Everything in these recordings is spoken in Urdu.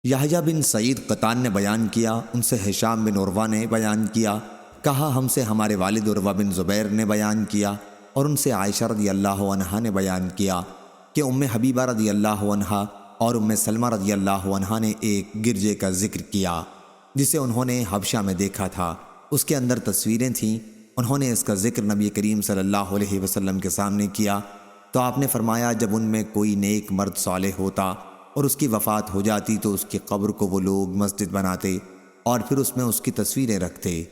یحییٰ بن سعید قطان نے بیان کیا، ان سے ہشام بن عروہ نے بیان کیا، کہا ہم سے ہمارے والد عروہ بن زبیر نے بیان کیا، اور ان سے عائشہ رضی اللہ عنہا نے بیان کیا کہ ام حبیبہ رضی اللہ عنہا اور ام سلمہ رضی اللہ عنہا نے ایک گرجے کا ذکر کیا جسے انہوں نے حبشہ میں دیکھا تھا۔ اس کے اندر تصویریں تھیں۔ انہوں نے اس کا ذکر نبی کریم صلی اللہ علیہ وسلم کے سامنے کیا تو آپ نے فرمایا، جب ان میں کوئی نیک مرد صالح ہوتا اور اس کی وفات ہو جاتی تو اس کی قبر کو وہ لوگ مسجد بناتے اور پھر اس میں اس کی تصویریں رکھتے۔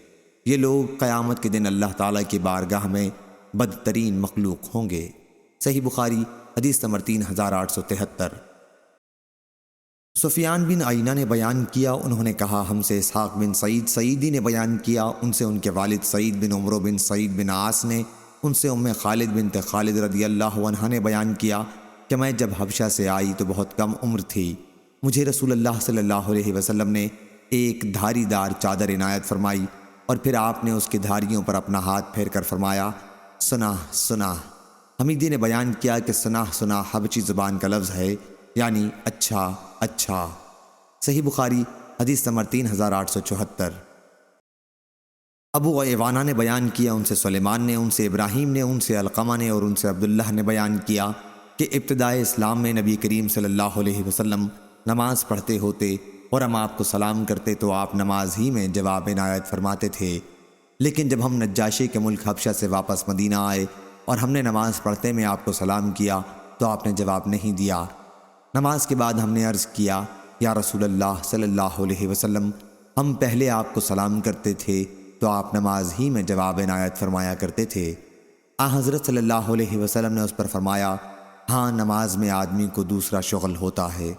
یہ لوگ قیامت کے دن اللہ تعالیٰ کی بارگاہ میں بدترین مخلوق ہوں گے۔ صحیح بخاری حدیث نمبر 3873۔ سفیان بن عیینہ نے بیان کیا، انہوں نے کہا ہم سے اسحاق بن سعید سعیدی نے بیان کیا، ان سے ان کے والد سعید بن عمرو بن سعید بن عاص نے، ان سے ام خالد بنت خالد رضی اللہ عنہا نے بیان کیا کہ میں جب حبشہ سے آئی تو بہت کم عمر تھی۔ مجھے رسول اللہ صلی اللہ علیہ وسلم نے ایک دھاری دار چادر عنایت فرمائی اور پھر آپ نے اس کی دھاریوں پر اپنا ہاتھ پھیر کر فرمایا، سنا سنا۔ حمیدی نے بیان کیا کہ سنا سنا حبشی زبان کا لفظ ہے، یعنی اچھا اچھا۔ صحیح بخاری حدیث نمبر 3874۔ ابو عوانہ نے بیان کیا، ان سے سلیمان نے، ان سے ابراہیم نے، ان سے علقمہ نے اور ان سے عبداللہ نے بیان کیا کہ ابتدائے اسلام میں نبی کریم صلی اللہ علیہ وسلم نماز پڑھتے ہوتے اور ہم آپ کو سلام کرتے تو آپ نماز ہی میں جواب عنایت فرماتے تھے، لیکن جب ہم نجاشی کے ملک حبشہ سے واپس مدینہ آئے اور ہم نے نماز پڑھتے میں آپ کو سلام کیا تو آپ نے جواب نہیں دیا۔ نماز کے بعد ہم نے عرض کیا، یا رسول اللہ صلی اللہ علیہ وسلم، ہم پہلے آپ کو سلام کرتے تھے تو آپ نماز ہی میں جواب عنایت فرمایا کرتے تھے۔ حضرت صلی اللہ علیہ وسلم نے اس پر فرمایا، ہاں نماز میں آدمی کو دوسرا شغل ہوتا ہے۔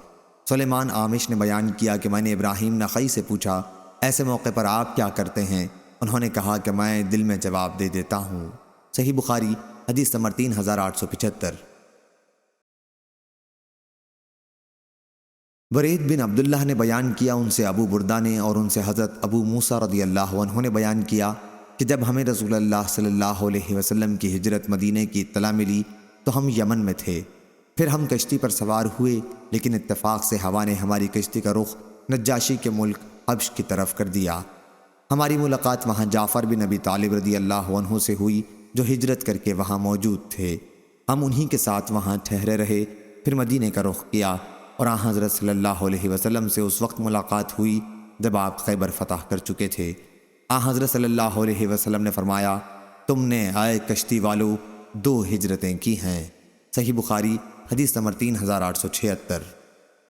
سلیمان عامش نے بیان کیا کہ میں نے ابراہیم نخعی سے پوچھا، ایسے موقع پر آپ کیا کرتے ہیں؟ انہوں نے کہا کہ میں دل میں جواب دے دیتا ہوں۔ صحیح بخاری حدیث نمبر 3875۔ برید بن عبداللہ نے بیان کیا، ان سے ابو بردہ نے اور ان سے حضرت ابو موسیٰ رضی اللہ عنہ نے بیان کیا کہ جب ہمیں رسول اللہ صلی اللہ علیہ وسلم کی ہجرت مدینہ کی اطلاع ملی تو ہم یمن میں تھے۔ پھر ہم کشتی پر سوار ہوئے، لیکن اتفاق سے ہوا نے ہماری کشتی کا رخ نجاشی کے ملک حبش کی طرف کر دیا۔ ہماری ملاقات وہاں جعفر بن ابی طالب رضی اللہ عنہ سے ہوئی جو ہجرت کر کے وہاں موجود تھے۔ ہم انہی کے ساتھ وہاں ٹھہرے رہے، پھر مدینہ کا رخ کیا اور حضرت صلی اللہ علیہ وسلم سے اس وقت ملاقات ہوئی جب آپ خیبر فتح کر چکے تھے۔ حضرت صلی اللہ علیہ وسلم نے فرمایا، تم نے اے کشتی والو 2 ہجرتیں کی ہیں۔ صحیح بخاری حدیث نمبر 3876۔